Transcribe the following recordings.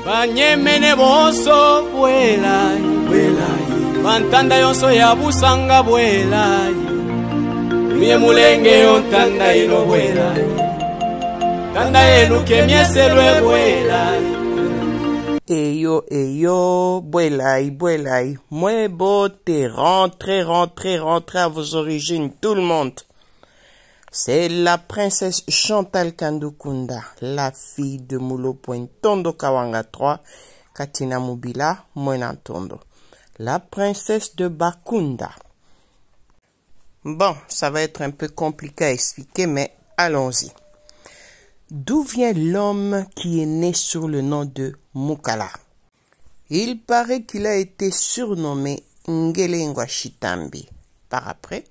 Banyemene boso bwelai, bwelai. Bantanda yonso ya busanga bwelai. Mie mulenge ontanda ilo bwelai. Tanda yenu kemieselwe bwelai. Eyo, bwelai. Moi beauté, rentrez à vos origines, tout le monde. C'est la princesse Chantal Kandukunda, la fille de Mulo Pointondo Kawanga 3, Katina Mubila, Mwenantondo. La princesse de Bakunda. Bon, ça va être un peu compliqué à expliquer, mais allons-y. D'où vient l'homme qui est né sur le nom de Mukala? Il paraît qu'il a été surnommé Ngelengwa Shitambi. Par après,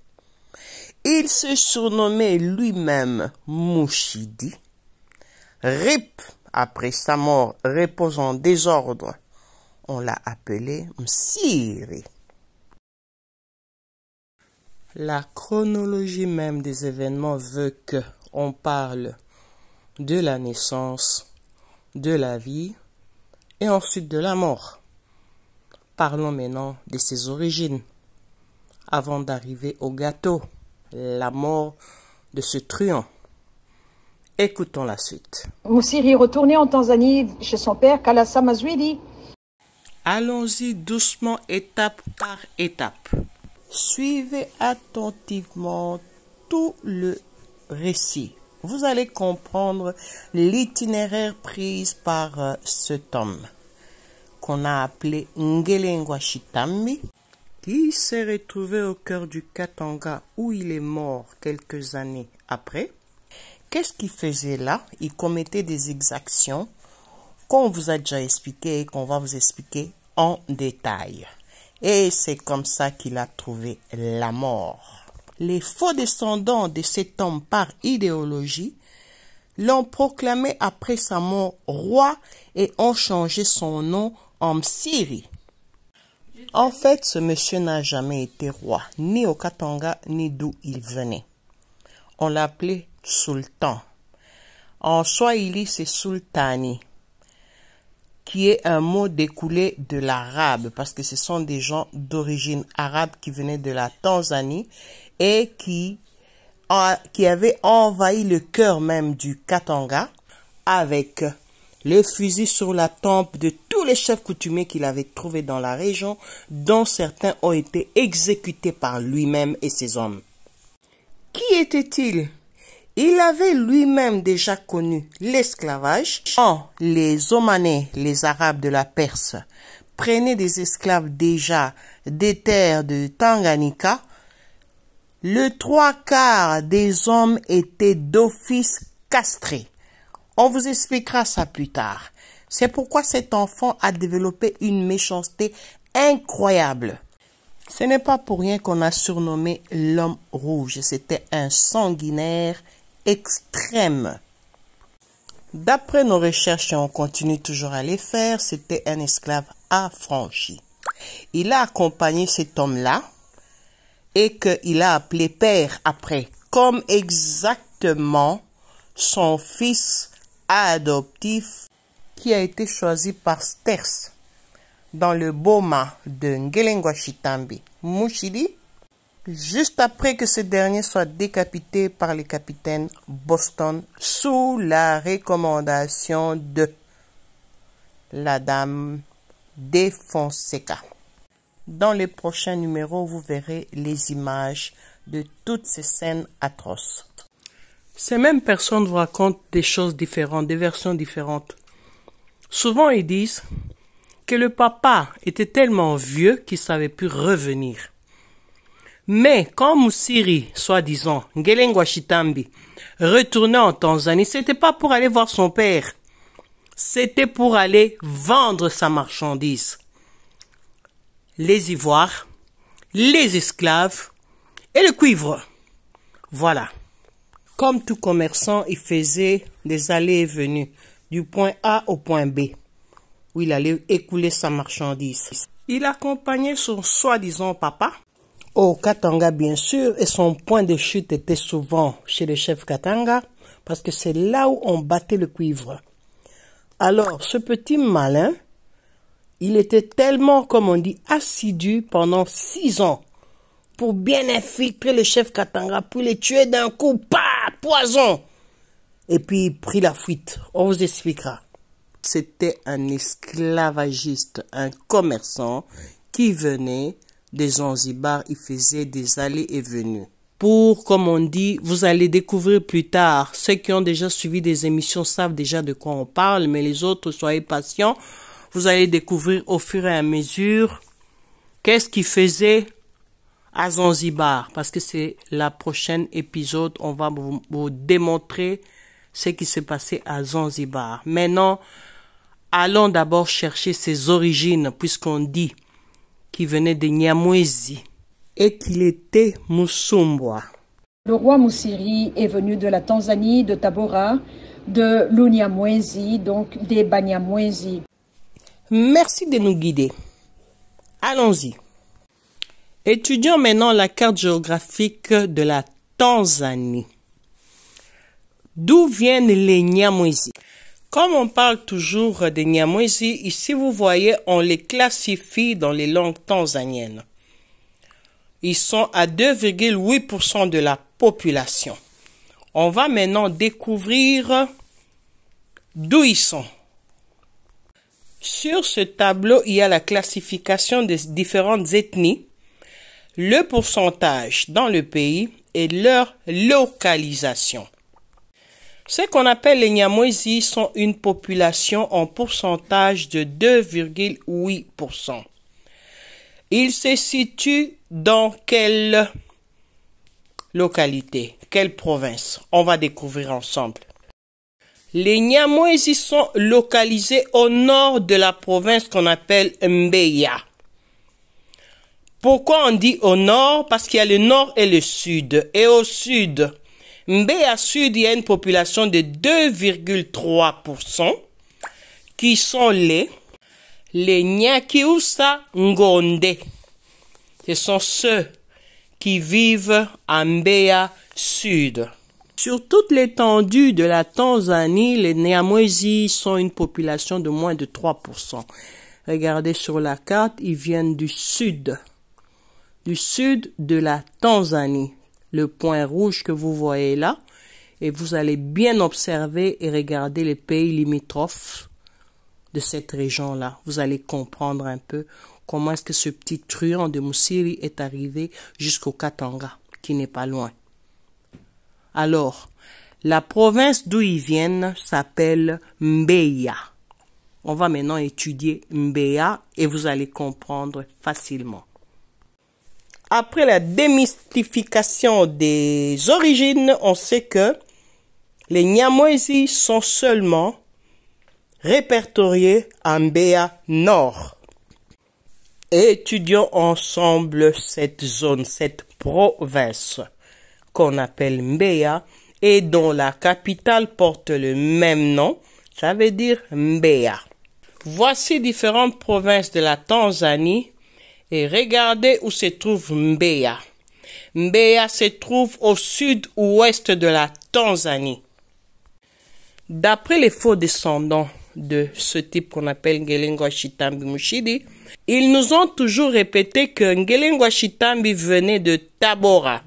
il se surnommait lui-même Mushidi. Rip, après sa mort, repose en désordre. On l'a appelé Msiri. La chronologie même des événements veut que on parle de la naissance, de la vie et ensuite de la mort. Parlons maintenant de ses origines, avant d'arriver au gâteau, la mort de ce truand. Écoutons la suite. Msiri est retourné en Tanzanie chez son père, Kalasa Mazwili. Allons-y doucement, étape par étape. Suivez attentivement tout le récit. Vous allez comprendre l'itinéraire pris par cet homme qu'on a appelé Ngelengwa Shitambi, qui s'est retrouvé au cœur du Katanga où il est mort quelques années après. Qu'est-ce qu'il faisait là? Il commettait des exactions qu'on vous a déjà expliqué et qu'on va vous expliquer en détail. Et c'est comme ça qu'il a trouvé la mort. Les faux descendants de cet homme par idéologie l'ont proclamé après sa mort roi et ont changé son nom en Msiri. En fait, ce monsieur n'a jamais été roi, ni au Katanga, ni d'où il venait. On l'appelait sultan. En Swahili, c'est sultani, qui est un mot découlé de l'arabe, parce que ce sont des gens d'origine arabe qui venaient de la Tanzanie et qui avaient envahi le cœur même du Katanga avec le fusil sur la tempe de tous les chefs coutumiers qu'il avait trouvés dans la région, dont certains ont été exécutés par lui-même et ses hommes. Qui était-il? Il avait lui-même déjà connu l'esclavage. Quand les Omanais, les Arabes de la Perse, prenaient des esclaves déjà des terres de Tanganyika, le 3/4 des hommes étaient d'office castrés. On vous expliquera ça plus tard. C'est pourquoi cet enfant a développé une méchanceté incroyable. Ce n'est pas pour rien qu'on a surnommé l'homme rouge. C'était un sanguinaire extrême. D'après nos recherches, et on continue toujours à les faire, c'était un esclave affranchi. Il a accompagné cet homme-là et qu'il a appelé père après, comme exactement son fils adoptif qui a été choisi par Sters dans le Boma de Ngelengwa Shitambi, Mushidi, juste après que ce dernier soit décapité par le capitaine Boston sous la recommandation de la dame de Fonseca. Dans les prochains numéros, vous verrez les images de toutes ces scènes atroces. Ces mêmes personnes vous racontent des choses différentes, des versions différentes. Souvent, ils disent que le papa était tellement vieux qu'il ne savait plus revenir. Mais quand Msiri, soi-disant, Ngelengwa Shitambi, retournait en Tanzanie, c'était pas pour aller voir son père. C'était pour aller vendre sa marchandise. Les ivoires, les esclaves et le cuivre. Voilà. Comme tout commerçant, il faisait des allées et venues du point A au point B, où il allait écouler sa marchandise. Il accompagnait son soi-disant papa au Katanga, bien sûr, et son point de chute était souvent chez le chef Katanga, parce que c'est là où on battait le cuivre. Alors, ce petit malin, il était tellement, comme on dit, assidu pendant 6 ans pour bien infiltrer le chef Katanga, pour les tuer d'un coup, poison. Et puis, il prit la fuite. On vous expliquera. C'était un esclavagiste, un commerçant qui venait des Zanzibar. Il faisait des allées et venues. Pour, comme on dit, vous allez découvrir plus tard. Ceux qui ont déjà suivi des émissions savent déjà de quoi on parle, mais les autres, soyez patients. Vous allez découvrir au fur et à mesure qu'est-ce qu'il faisait à Zanzibar. Parce que c'est la prochaine épisode, on va vous démontrer ce qui s'est passé à Zanzibar. Maintenant, allons d'abord chercher ses origines, puisqu'on dit qu'il venait de Nyamwezi et qu'il était Musumbwa. Le roi Musiri est venu de la Tanzanie, de Tabora, de l'Unyamwezi, donc des Banyamwezi. Merci de nous guider. Allons-y. Étudions maintenant la carte géographique de la Tanzanie. D'où viennent les Nyamwezi? Comme on parle toujours des Nyamwezi, ici vous voyez, on les classifie dans les langues tanzaniennes. Ils sont à 2,8% de la population. On va maintenant découvrir d'où ils sont. Sur ce tableau, il y a la classification des différentes ethnies, le pourcentage dans le pays et leur localisation. Ce qu'on appelle les Nyamwezi sont une population en pourcentage de 2,8%. Ils se situent dans quelle localité, quelle province? On va découvrir ensemble. Les Nyamwezi sont localisés au nord de la province qu'on appelle Mbeya. Pourquoi on dit au nord? Parce qu'il y a le nord et le sud. Et au sud, Mbeya Sud, il y a une population de 2,3% qui sont les Nyakiusa Ngonde. Ce sont ceux qui vivent à Mbeya Sud. Sur toute l'étendue de la Tanzanie, les Nyamwezi sont une population de moins de 3%. Regardez sur la carte, ils viennent du sud de la Tanzanie. Le point rouge que vous voyez là, et vous allez bien observer et regarder les pays limitrophes de cette région-là. Vous allez comprendre un peu comment est-ce que ce petit truand de Musiri est arrivé jusqu'au Katanga, qui n'est pas loin. Alors, la province d'où ils viennent s'appelle Mbeya. On va maintenant étudier Mbeya et vous allez comprendre facilement. Après la démystification des origines, on sait que les Nyamwezi sont seulement répertoriés à Mbeya Nord. Et étudions ensemble cette zone, cette province qu'on appelle Mbeya et dont la capitale porte le même nom, ça veut dire Mbeya. Voici différentes provinces de la Tanzanie et regardez où se trouve Mbeya. Mbeya se trouve au sud-ouest de la Tanzanie. D'après les faux descendants de ce type qu'on appelle Ngelengwa Shitambi Mushidi, ils nous ont toujours répété que Ngelengwa Shitambi venait de Tabora.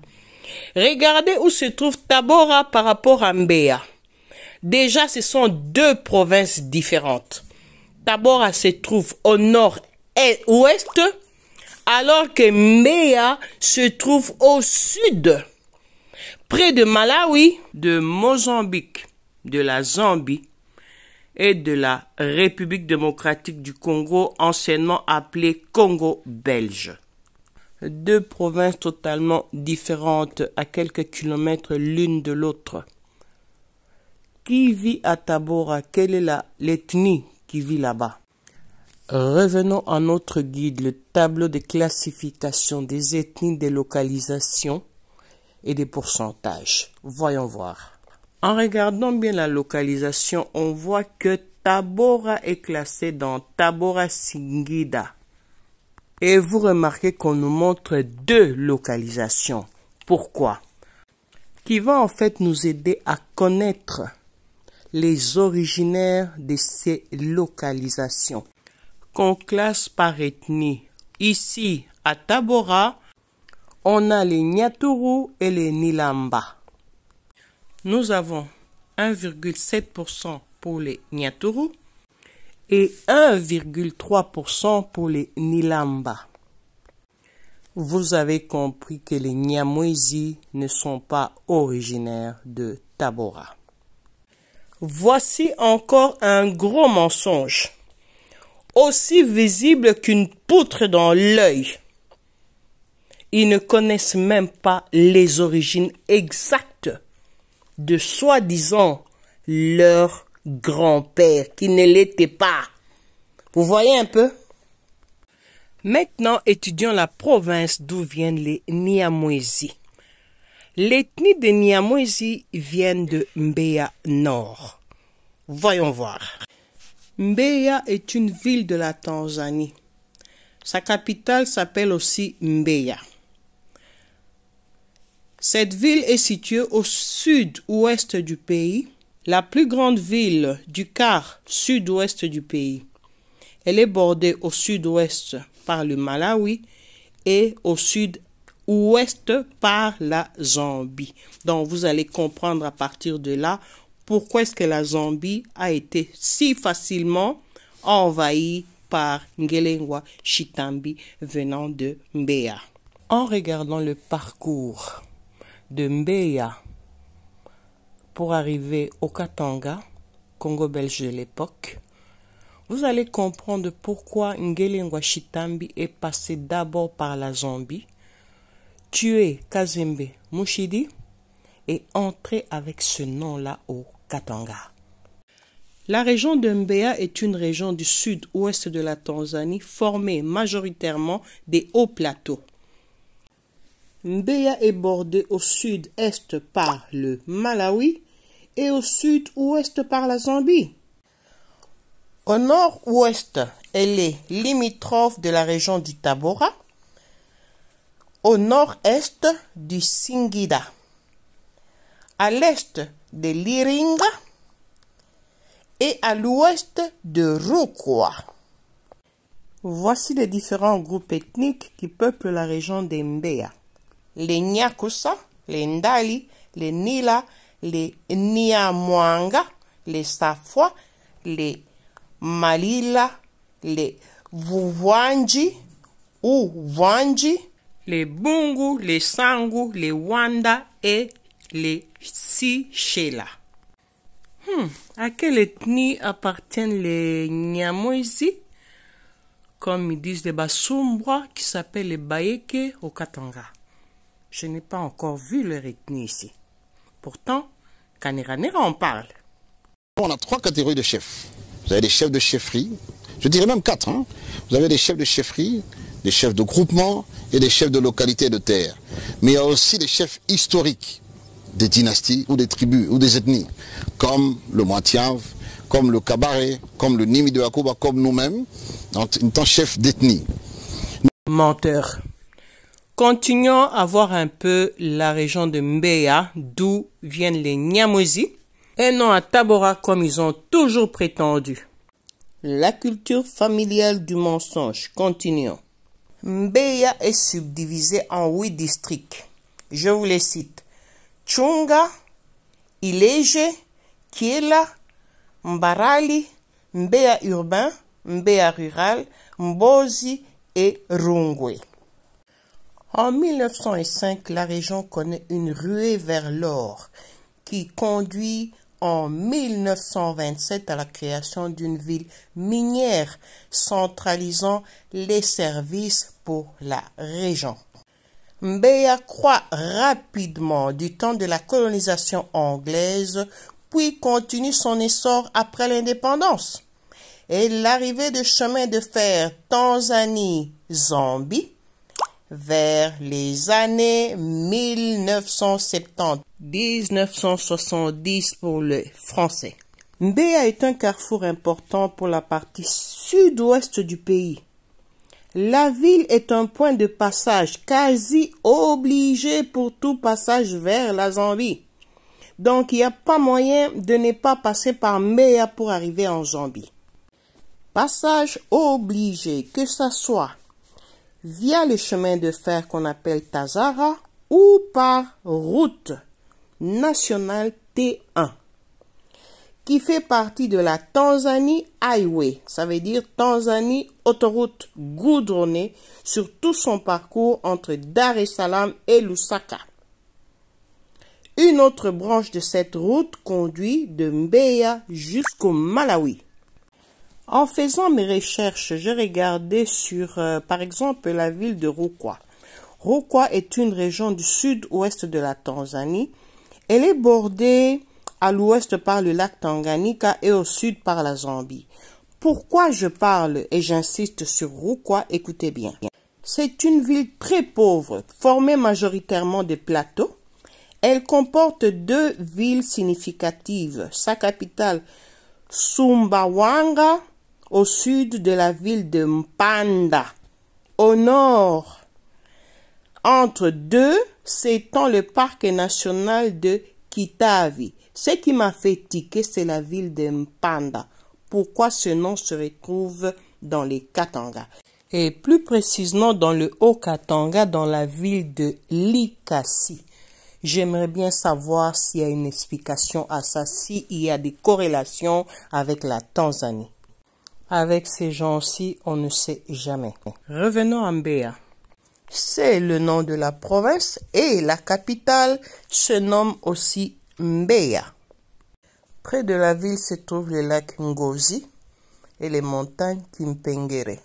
Regardez où se trouve Tabora par rapport à Mbeya. Déjà, ce sont deux provinces différentes. Tabora se trouve au nord et ouest, alors que Mbeya se trouve au sud, près de Malawi, de Mozambique, de la Zambie et de la République démocratique du Congo, anciennement appelée Congo belge. Deux provinces totalement différentes à quelques kilomètres l'une de l'autre. Qui vit à Tabora? Quelle est l'ethnie qui vit là-bas? Revenons à notre guide, le tableau de classification des ethnies, des localisations et des pourcentages. Voyons voir. En regardant bien la localisation, on voit que Tabora est classé dans Tabora Singida. Et vous remarquez qu'on nous montre deux localisations. Pourquoi? Qui va en fait nous aider à connaître les originaires de ces localisations qu'on classe par ethnie. Ici, à Tabora, on a les Nyaturu et les Nilamba. Nous avons 1,7% pour les Nyaturu et 1,3% pour les Nilamba. Vous avez compris que les Nyamwezi ne sont pas originaires de Tabora. Voici encore un gros mensonge, aussi visible qu'une poutre dans l'œil. Ils ne connaissent même pas les origines exactes de soi-disant leur grand-père, qui ne l'était pas. Vous voyez un peu? Maintenant, étudions la province d'où viennent les Nyamwezi. L'ethnie des Nyamwezi vient de Mbeya Nord. Voyons voir. Mbeya est une ville de la Tanzanie. Sa capitale s'appelle aussi Mbeya. Cette ville est située au sud-ouest du pays, la plus grande ville du quart sud-ouest du pays. Elle est bordée au sud-ouest par le Malawi et au sud-ouest par la Zambie. Donc vous allez comprendre à partir de là pourquoi est-ce que la Zambie a été si facilement envahie par Ngelengwa Chitambi venant de Mbeya. En regardant le parcours de Mbeya pour arriver au Katanga, Congo belge de l'époque, vous allez comprendre pourquoi Ngelengwa Chitambi est passé d'abord par la Zambie, tué Kazembe Mushidi et entré avec ce nom-là au Katanga. La région de Mbeya est une région du sud-ouest de la Tanzanie formée majoritairement des hauts plateaux. Mbeya est bordée au sud-est par le Malawi et au sud-ouest par la Zambie. Au nord-ouest, elle est limitrophe de la région du Tabora, au nord-est du Singida, à l'est de l'Iringa et à l'ouest de Rukwa. Voici les différents groupes ethniques qui peuplent la région de Mbeya. Les Nyakusa, les Ndali, les Nila, les Nyamwanga, les Safwa, les Malila, les Vuvanji ou Vanji, les Bungu, les Sangu, les Wanda et les Sichela. À quelle ethnie appartiennent les Nyamwezi? Comme ils disent les Basumbwa, qui s'appellent les Bayeke au Katanga. Je n'ai pas encore vu leur ethnie ici. Pourtant, Kaniranera en parle. On a 3 catégories de chefs. Vous avez des chefs de chefferie, je dirais même 4. Vous avez des chefs de chefferie, des chefs de groupement et des chefs de localité de terre. Mais il y a aussi des chefs historiques des dynasties ou des tribus ou des ethnies, comme le Mwatiav, comme le Kabare, comme le Nimi de Akuba, comme nous-mêmes, en tant que chef d'ethnie. Menteur. Continuons à voir un peu la région de Mbeya, d'où viennent les Nyamwezi, et non à Tabora comme ils ont toujours prétendu. La culture familiale du mensonge. Continuons. Mbeya est subdivisée en 8 districts. Je vous les cite. Chunga, Ileje, Kiela, Mbarali, Mbeya urbain, Mbeya rural, Mbozi et Rungwe. En 1905, la région connaît une ruée vers l'or qui conduit en 1927 à la création d'une ville minière centralisant les services pour la région. Mbeya croît rapidement du temps de la colonisation anglaise, puis continue son essor après l'indépendance. Et l'arrivée de chemin de fer Tanzanie-Zambie vers les années 1970, 1970 pour le français. Mbeya est un carrefour important pour la partie sud-ouest du pays. La ville est un point de passage quasi obligé pour tout passage vers la Zambie. Donc, il n'y a pas moyen de ne pas passer par Mbeya pour arriver en Zambie. Passage obligé, que ça soit via le chemin de fer qu'on appelle Tazara ou par route nationale T1, qui fait partie de la Tanzanie Highway. Ça veut dire Tanzanie autoroute goudronnée sur tout son parcours entre Dar es Salaam et Lusaka. Une autre branche de cette route conduit de Mbeya jusqu'au Malawi. En faisant mes recherches, j'ai regardé sur, par exemple, la ville de Rukwa. Rukwa est une région du sud-ouest de la Tanzanie. Elle est bordée à l'ouest par le lac Tanganyika et au sud par la Zambie. Pourquoi je parle et j'insiste sur Rukwa? Écoutez bien. C'est une ville très pauvre, formée majoritairement de plateaux. Elle comporte deux villes significatives. Sa capitale, Sumbawanga, au sud de la ville de Mpanda. Au nord, entre deux, s'étend le parc national de Kitavi. Ce qui m'a fait tiquer, c'est la ville de Mpanda. Pourquoi ce nom se retrouve dans les Katanga? Et plus précisément dans le Haut-Katanga, dans la ville de Likasi. J'aimerais bien savoir s'il y a une explication à ça, s'il y a des corrélations avec la Tanzanie. Avec ces gens-ci, on ne sait jamais. Revenons à Mbeya. C'est le nom de la province et la capitale se nomme aussi Mbeya. Près de la ville se trouve le lac Ngozi et les montagnes Kimpengere.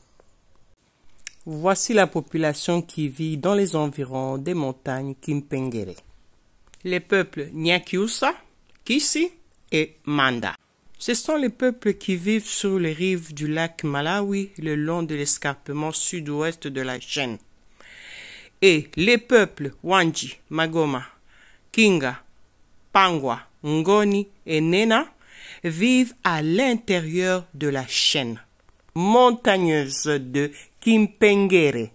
Voici la population qui vit dans les environs des montagnes Kimpengere. Les peuples Nyakyusa, Kisi et Manda. Ce sont les peuples qui vivent sur les rives du lac Malawi le long de l'escarpement sud-ouest de la chaîne. Et les peuples Wanji, Magoma, Kinga, Pangwa, Ngoni et Nena vivent à l'intérieur de la chaîne montagneuse de Kimpengere.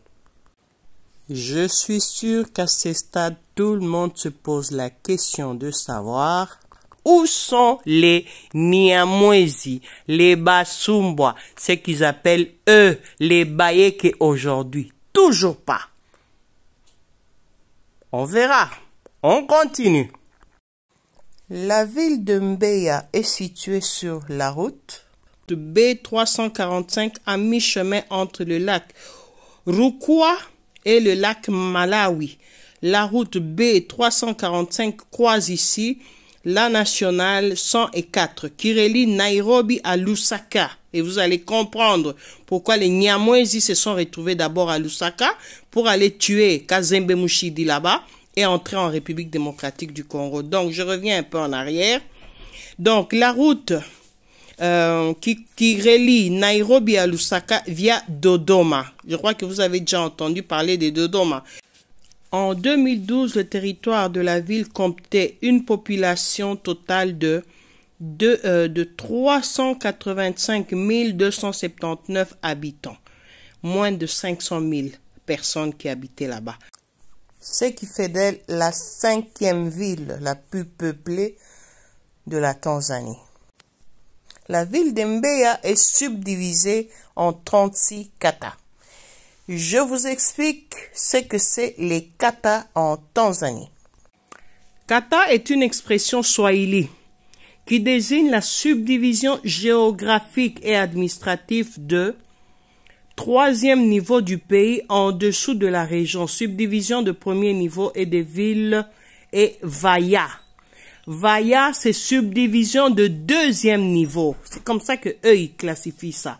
Je suis sûr qu'à ce stade, tout le monde se pose la question de savoir où sont les Nyamwezi, les Basumbwa, ce qu'ils appellent eux les Bayeke aujourd'hui. Toujours pas. On verra. On continue. La ville de Mbeya est située sur la route de B345 à mi-chemin entre le lac Rukwa et le lac Malawi. La route B345 croise ici la nationale 104 qui relie Nairobi à Lusaka. Et vous allez comprendre pourquoi les Nyamwezi se sont retrouvés d'abord à Lusaka pour aller tuer Kazembe Mushidi là-bas et entrer en République démocratique du Congo. Donc, je reviens un peu en arrière. Donc, la route qui relie Nairobi à Lusaka via Dodoma. Je crois que vous avez déjà entendu parler de Dodoma. En 2012, le territoire de la ville comptait une population totale de 385 279 habitants. Moins de 500 000 personnes qui habitaient là-bas. Ce qui fait d'elle la 5e ville la plus peuplée de la Tanzanie. La ville de Mbeya est subdivisée en 36 katas. Je vous explique ce que c'est les katas en Tanzanie. Kata est une expression swahili qui désigne la subdivision géographique et administrative de 3e niveau du pays en dessous de la région. Subdivision de 1er niveau et des villes et Vaya. Vaya, c'est subdivision de 2e niveau. C'est comme ça que eux ils classifient ça.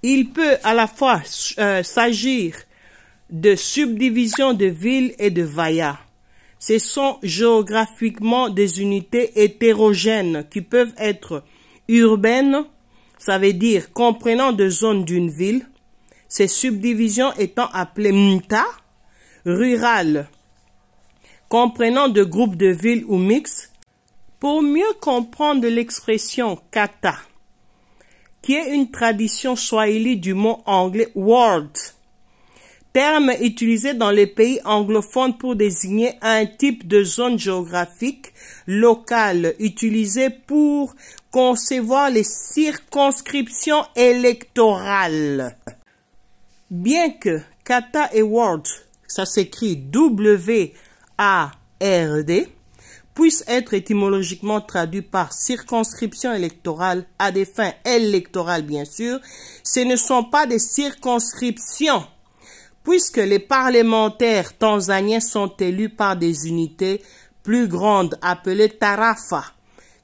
Il peut à la fois s'agir de subdivision de villes et de Vaya. Ce sont géographiquement des unités hétérogènes qui peuvent être urbaines, ça veut dire comprenant des zones d'une ville, ces subdivisions étant appelées mta, rurales, comprenant de groupes de villes ou mixtes. Pour mieux comprendre l'expression kata, qui est une tradition swahili du mot anglais world, terme utilisé dans les pays anglophones pour désigner un type de zone géographique locale utilisé pour concevoir les circonscriptions électorales. Bien que kata et ward, ça s'écrit W-A-R-D, puissent être étymologiquement traduits par circonscription électorale à des fins électorales bien sûr, ce ne sont pas des circonscriptions, puisque les parlementaires tanzaniens sont élus par des unités plus grandes appelées tarafa,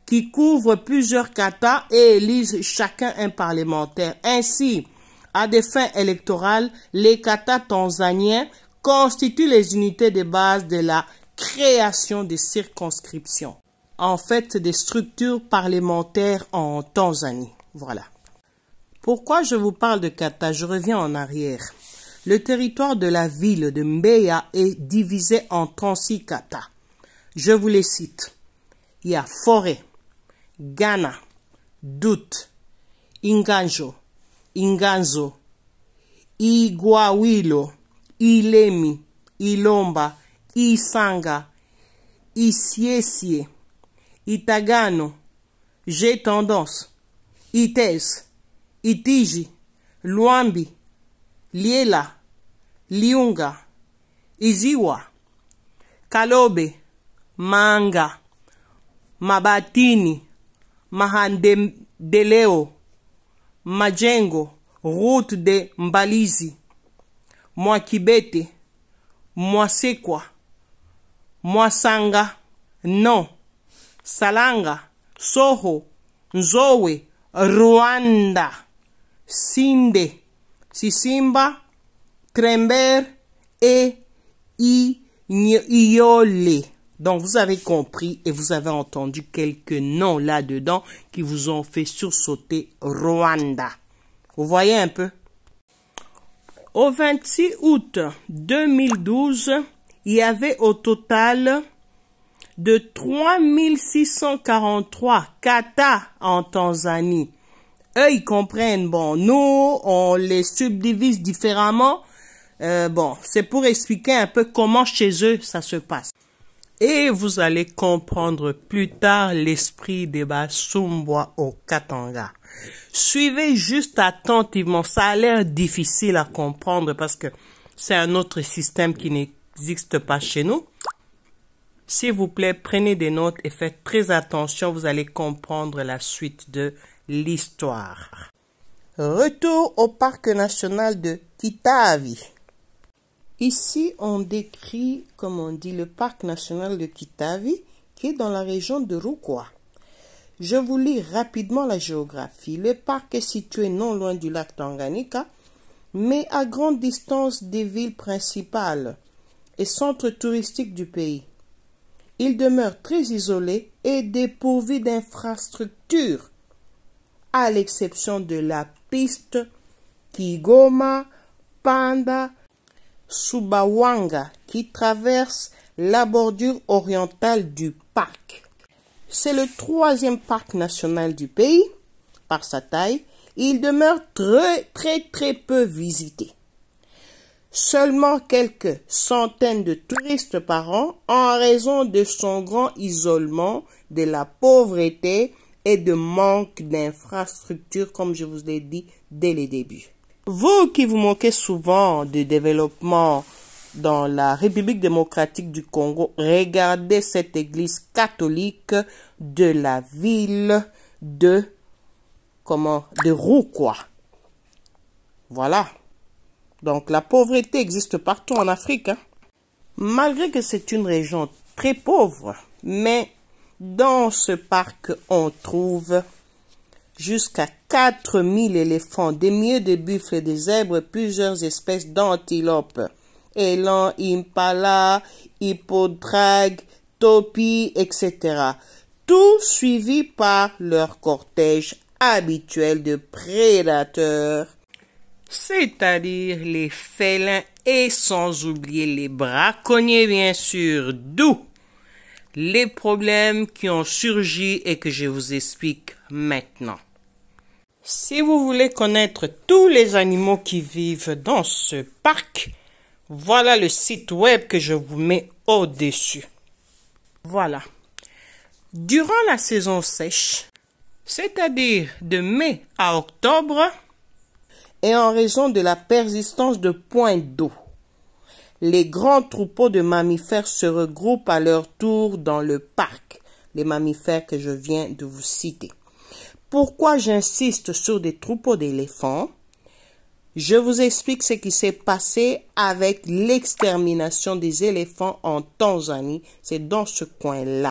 qui couvrent plusieurs katas et élisent chacun un parlementaire. Ainsi, à des fins électorales, les katas tanzaniens constituent les unités de base de la création des circonscriptions. En fait, des structures parlementaires en Tanzanie. Voilà. Pourquoi je vous parle de kata? Je reviens en arrière. Le territoire de la ville de Mbeya est divisé en 36 katas. Je vous les cite. Il y a Forêt, Ghana, Dut, Inganjo, Inganzo, Igwawilo, Ilemi, Ilomba, Isanga, Isiesie, Itagano, G-Tendance, Ites, Itiji, Luambi, Liela, Liunga, Iziwa, Kalobe, Manga, Mabatini, Mahandeleo, Majengo, Route de Mbalizi, Mwakibete, Mwasekwa, Mwasanga, Non, Salanga, Soho, Nzowe, Rwanda, Sinde, Sisimba, Krember et Iole. Donc vous avez compris et vous avez entendu quelques noms là-dedans qui vous ont fait sursauter Rwanda. Vous voyez un peu? Au 26 août 2012, il y avait au total de 3643 katas en Tanzanie. Eux, ils comprennent. Bon, nous, on les subdivise différemment. Bon, c'est pour expliquer un peu comment chez eux, ça se passe. Et vous allez comprendre plus tard l'esprit des Basumbwa au Katanga. Suivez juste attentivement. Ça a l'air difficile à comprendre parce que c'est un autre système qui n'existe pas chez nous. S'il vous plaît, prenez des notes et faites très attention. Vous allez comprendre la suite de l'histoire. Retour au parc national de Kitavi. Ici, on décrit, comme on dit, le parc national de Kitavi, qui est dans la région de Rukwa. Je vous lis rapidement la géographie. Le parc est situé non loin du lac Tanganyika, mais à grande distance des villes principales et centres touristiques du pays. Il demeure très isolé et dépourvu d'infrastructures, à l'exception de la piste Kigoma, Panda, Subawanga qui traverse la bordure orientale du parc. C'est le troisième parc national du pays par sa taille. Il demeure très peu visité. Seulement quelques centaines de touristes par an en raison de son grand isolement, de la pauvreté et de manque d'infrastructures, comme je vous l'ai dit dès le début. Vous qui vous moquez souvent du développement dans la République démocratique du Congo, regardez cette église catholique de la ville de Rukwa. Voilà. Donc la pauvreté existe partout en Afrique. Malgré que c'est une région très pauvre, mais dans ce parc on trouve jusqu'à 4000 éléphants, des milliers de buffles, des zèbres, plusieurs espèces d'antilopes, élan, impala, hippodrague, topi, etc. Tout suivi par leur cortège habituel de prédateurs, c'est-à-dire les félins et sans oublier les braconniers bien sûr, d'où les problèmes qui ont surgi et que je vous explique maintenant. Si vous voulez connaître tous les animaux qui vivent dans ce parc, Voilà le site web que je vous mets au-dessus. Voilà. Durant la saison sèche, c'est-à-dire de mai à octobre, et en raison de la persistance de points d'eau, les grands troupeaux de mammifères se regroupent à leur tour dans le parc, les mammifères que je viens de vous citer. Pourquoi j'insiste sur des troupeaux d'éléphants? Je vous explique ce qui s'est passé avec l'extermination des éléphants en Tanzanie. C'est dans ce coin-là.